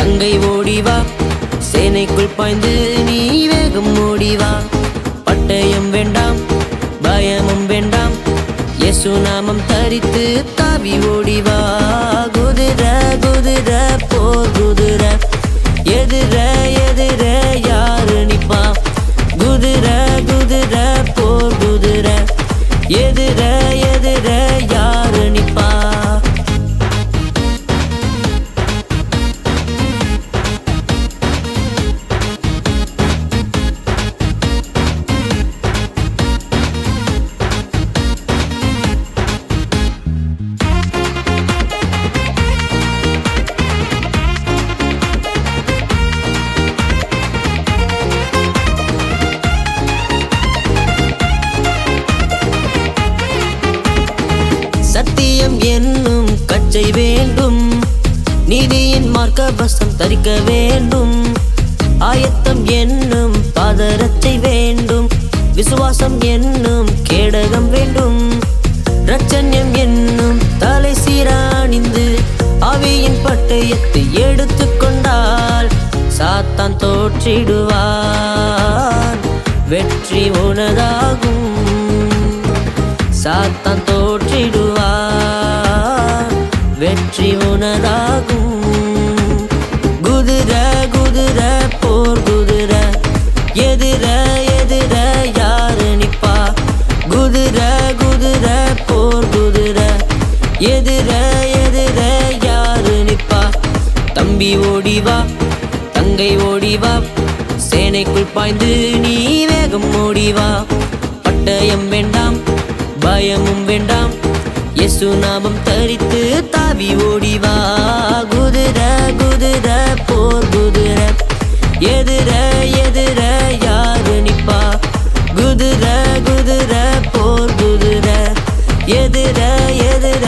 தங்கை ஓடிவா, சேனைக்குள் பாய்ந்து நீ வேகம் ஓடிவா. பட்டயம் வேண்டாம், பயமும் வேண்டாம், இயேசு நாமம் தரித்து தாவி ஓடிவா. குதிர குதிர போர் குதிர, எதிர எதிர யாரு நிப்பா. குதிர குதிர போர் குதிர, எதிர எதிர யாரு நிப்பா. சத்தியம் என்னும் கச்சை வேண்டும், நீதியின் மார்க்கவசம் தரிக்க வேண்டும். ஆயத்தம் என்னும் பாதரட்சை வேண்டும், விசுவாசம் என்னும் கேடகம் வேண்டும். இரட்சண்யம் என்னும் தலை சீராணிந்து ஆவியின் பட்டயத்தை எடுத்துக்கொண்டால் சாத்தான் தோற்றிடுவான், வெற்றி உனதாகும். சாத்தான் தோற்றிடுவான், வெற்றி உனதாகும். குதிர குதிர போர் குதிர, எதிர எதிர யாரு நிப்பா. குதிர குதிர போர் குதிர, எதிர எதிர யாரு நிப்பா. தம்பி ஓடிவா, தங்கை ஓடிவா, சேனைக்குள் பாய்ந்து நீ வேகம் ஓடிவா. பட்டயம் வேண்டாம், பயமும் வேண்டாம், இயேசு நாமம் தரித்து தாவி ஓடிவா. குதிர குதிர போர் குதிர, எதிர எதிர யாரு நிப்பா. குதிர குதிர போர் குதிர, எதிர எதிர